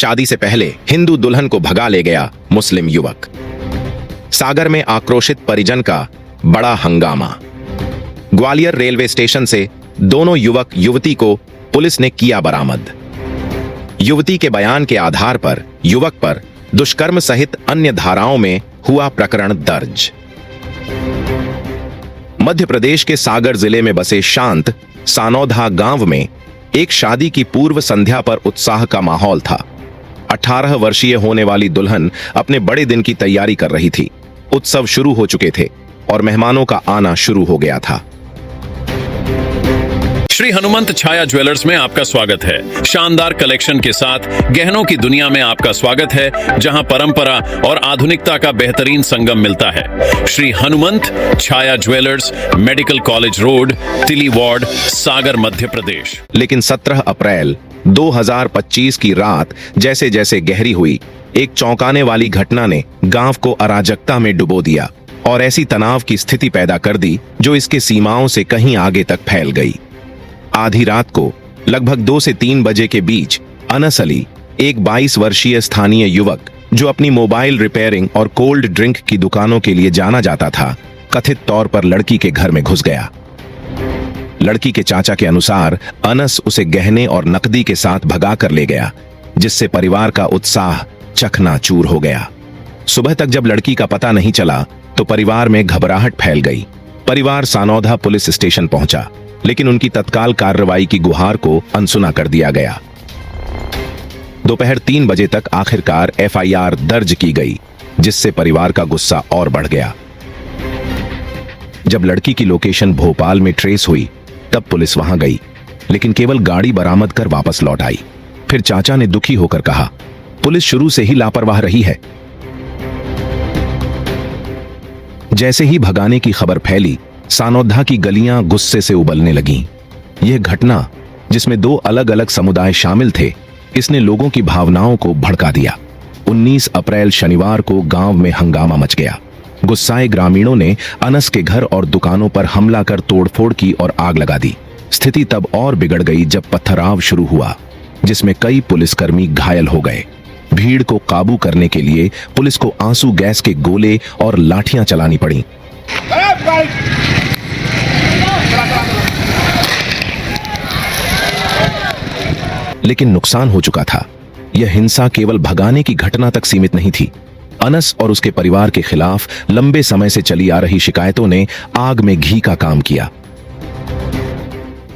शादी से पहले हिंदू दुल्हन को भगा ले गया मुस्लिम युवक। सागर में आक्रोशित परिजन का बड़ा हंगामा। ग्वालियर रेलवे स्टेशन से दोनों युवक युवती को पुलिस ने किया बरामद। युवती के बयान के आधार पर युवक पर दुष्कर्म सहित अन्य धाराओं में हुआ प्रकरण दर्ज। मध्य प्रदेश के सागर जिले में बसे शांत सानौधा गांव में एक शादी की पूर्व संध्या पर उत्साह का माहौल था। 18 वर्षीय होने वाली दुल्हन अपने बड़े दिन की तैयारी कर रही थी। उत्सव शुरू हो चुके थे और मेहमानों का आना शुरू हो गया था। श्री हनुमंत छाया ज्वेलर्स में आपका स्वागत है। शानदार कलेक्शन के साथ गहनों की दुनिया में आपका स्वागत है, जहां परंपरा और आधुनिकता का बेहतरीन संगम मिलता है। श्री हनुमंत छाया ज्वेलर्स, मेडिकल कॉलेज रोड, तिली वार्ड, सागर, मध्य प्रदेश। लेकिन 17 अप्रैल 2025 की रात जैसे जैसे गहरी हुई, एक चौंकाने वाली घटना ने गांव को अराजकता में डुबो दिया और ऐसी तनाव की स्थिति पैदा कर दी जो इसके सीमाओं से कहीं आगे तक फैल गई। आधी रात को लगभग 2 से 3 बजे के बीच अनस अली, एक 22 वर्षीय स्थानीय युवक जो अपनी मोबाइल रिपेयरिंग और कोल्ड ड्रिंक की दुकानों के लिए जाना जाता था, कथित तौर पर लड़की के घर में घुस गया। लड़की के चाचा के अनुसार अनस उसे गहने और नकदी के साथ भगा कर ले गया, जिससे परिवार का उत्साह चकनाचूर हो गया। सुबह तक जब लड़की का पता नहीं चला तो परिवार में घबराहट फैल गई। परिवार सानौधा पुलिस स्टेशन पहुंचा, लेकिन उनकी तत्काल कार्रवाई की गुहार को अनसुना कर दिया गया। दोपहर 3 बजे तक आखिरकार एफआईआर दर्ज की गई, जिससे परिवार का गुस्सा और बढ़ गया। जब लड़की की लोकेशन भोपाल में ट्रेस हुई, तब पुलिस वहां गई, लेकिन केवल गाड़ी बरामद कर वापस लौट आई। फिर चाचा ने दुखी होकर कहा, पुलिस शुरू से ही लापरवाह रही है। जैसे ही भगाने की खबर फैली, सानौधा की गलियां गुस्से से उबलने लगीं। यह घटना, जिसमें 2 अलग अलग समुदाय शामिल थे, इसने लोगों की भावनाओं को भड़का दिया। 19 अप्रैल शनिवार को गांव में हंगामा मच गया। गुस्साए ग्रामीणों ने अनस के घर और दुकानों पर हमला कर तोड़फोड़ की और आग लगा दी। स्थिति तब और बिगड़ गई जब पथराव शुरू हुआ, जिसमें कई पुलिसकर्मी घायल हो गए। भीड़ को काबू करने के लिए पुलिस को आंसू गैस के गोले और लाठियां चलानी पड़ी। लेकिन नुकसान हो चुका था। यह हिंसा केवल भगाने की घटना तक सीमित नहीं थी। अनस और उसके परिवार के खिलाफ लंबे समय से चली आ रही शिकायतों ने आग में घी का काम किया।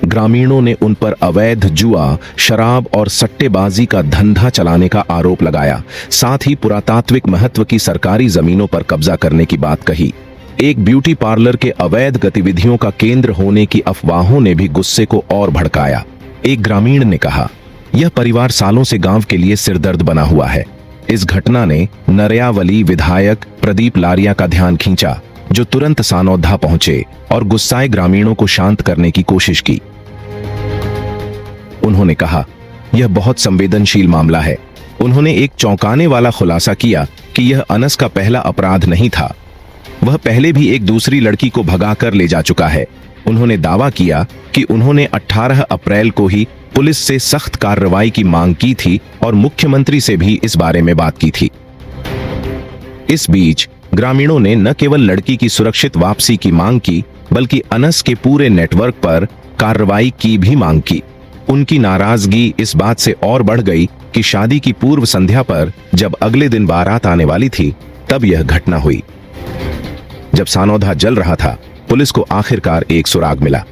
ग्रामीणों ने उन पर अवैध जुआ, शराब और सट्टेबाजी का धंधा चलाने का आरोप लगाया। साथ ही पुरातात्विक महत्व की सरकारी जमीनों पर कब्जा करने की बात कही। एक ब्यूटी पार्लर के अवैध गतिविधियों का केंद्र होने की अफवाहों ने भी गुस्से को और भड़काया। एक ग्रामीण ने कहा, यह परिवार सालों से गांव के लिए सिरदर्द बना हुआ है। इस घटना ने नरयावली विधायक प्रदीप लारिया का ध्यान खींचा, जो तुरंत सानौधा पहुंचे और गुस्साए ग्रामीणों को शांत करने की कोशिश की। उन्होंने कहा, यह बहुत संवेदनशील मामला है। उन्होंने एक चौंकाने वाला खुलासा किया कि यह अनस का पहला अपराध नहीं था। वह पहले भी एक दूसरी लड़की को भगाकर ले जा चुका है। उन्होंने दावा किया कि उन्होंने 18 अप्रैल को ही पुलिस से सख्त कार्रवाई की मांग की थी और मुख्यमंत्री से भी इस बारे में बात की थी। इस बीच ग्रामीणों ने न केवल लड़की की सुरक्षित वापसी की मांग की, बल्कि अनस के पूरे नेटवर्क पर कार्रवाई की भी मांग की। उनकी नाराजगी इस बात से और बढ़ गई कि शादी की पूर्व संध्या पर जब अगले दिन बारात आने वाली थी, तब यह घटना हुई। जब सानौधा जल रहा था, पुलिस को आखिरकार एक सुराग मिला।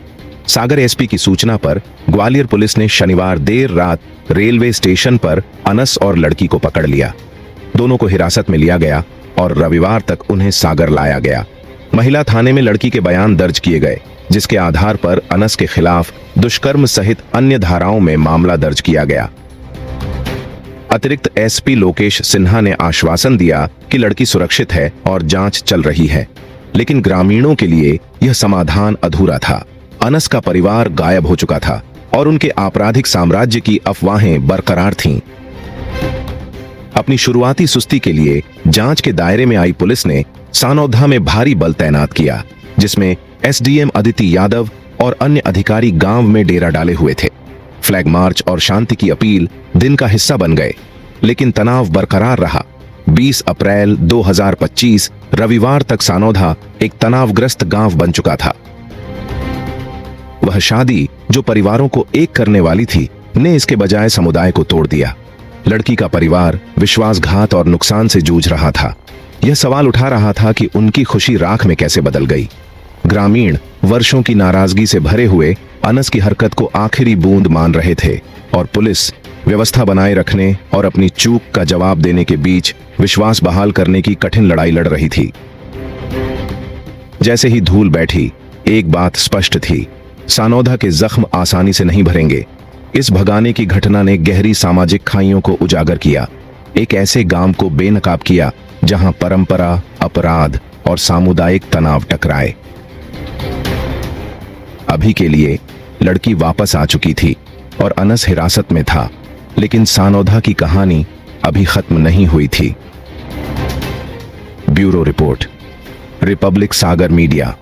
सागर एसपी की सूचना पर ग्वालियर पुलिस ने शनिवार देर रात रेलवे स्टेशन पर अनस और लड़की को पकड़ लिया। दोनों को हिरासत में लिया गया और रविवार तक उन्हें सागर लाया गया। महिला थाने में लड़की के बयान दर्ज किए गए, जिसके आधार पर अनस के खिलाफ दुष्कर्म सहित अन्य धाराओं में मामला दर्ज किया गया। अतिरिक्त एसपी लोकेश सिन्हा ने आश्वासन दिया कि लड़की सुरक्षित है और जांच चल रही है, लेकिन ग्रामीणों के लिए यह समाधान अधूरा था। अनस का परिवार गायब हो चुका था और उनके आपराधिक साम्राज्य की अफवाहें बरकरार थीं। अपनी शुरुआती सुस्ती के लिए जांच के दायरे में आई पुलिस ने सानौधा में भारी बल तैनात किया, जिसमें एसडीएम अदिति यादव और अन्य अधिकारी गांव में डेरा डाले हुए थे। फ्लैग मार्च और शांति की अपील दिन का हिस्सा बन गए, लेकिन तनाव बरकरार रहा। 20 अप्रैल 2025 रविवार तक सानोधा एक तनावग्रस्त गांव बन चुका था। वह शादी जो परिवारों को एक करने वाली थी ने इसके बजाय समुदाय को तोड़ दिया। लड़की का परिवार विश्वासघात और नुकसान से जूझ रहा था। यह सवाल उठा रहा था कि उनकी खुशी राख में कैसे बदल गई। ग्रामीण वर्षों की नाराजगी से भरे हुए अनस की हरकत को आखिरी बूंद मान रहे थे और पुलिस व्यवस्था बनाए रखने और अपनी चूक का जवाब देने के बीच विश्वास बहाल करने की कठिन लड़ाई लड़ रही थी। जैसे ही धूल बैठी, एक बात स्पष्ट थी, सानोधा के जख्म आसानी से नहीं भरेंगे। इस भगाने की घटना ने गहरी सामाजिक खाइयों को उजागर किया, एक ऐसे गांव को बेनकाब किया जहां परंपरा, अपराध और सामुदायिक तनाव टकराए। अभी के लिए लड़की वापस आ चुकी थी और अनस हिरासत में था, लेकिन सानोधा की कहानी अभी खत्म नहीं हुई थी। ब्यूरो रिपोर्ट, रिपब्लिक सागर मीडिया।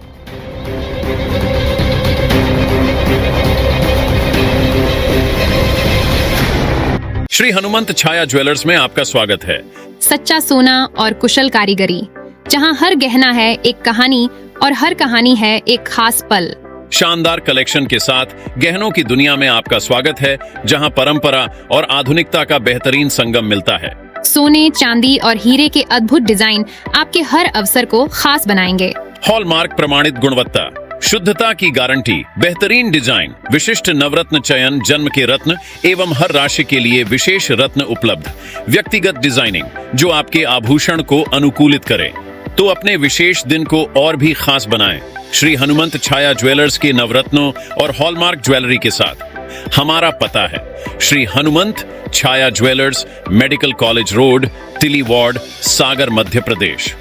श्री हनुमंत छाया ज्वेलर्स में आपका स्वागत है। सच्चा सोना और कुशल कारीगरी, जहां हर गहना है एक कहानी और हर कहानी है एक खास पल। शानदार कलेक्शन के साथ गहनों की दुनिया में आपका स्वागत है, जहां परंपरा और आधुनिकता का बेहतरीन संगम मिलता है। सोने, चांदी और हीरे के अद्भुत डिजाइन आपके हर अवसर को खास बनाएंगे। हॉलमार्क प्रमाणित गुणवत्ता, शुद्धता की गारंटी, बेहतरीन डिजाइन, विशिष्ट नवरत्न चयन, जन्म के रत्न एवं हर राशि के लिए विशेष रत्न उपलब्ध, व्यक्तिगत डिजाइनिंग जो आपके आभूषण को अनुकूलित करे तो अपने विशेष दिन को और भी खास बनाएं। श्री हनुमंत छाया ज्वेलर्स के नवरत्नों और हॉलमार्क ज्वेलरी के साथ हमारा पता है श्री हनुमंत छाया ज्वेलर्स, मेडिकल कॉलेज रोड, तिली वार्ड, सागर, मध्य प्रदेश।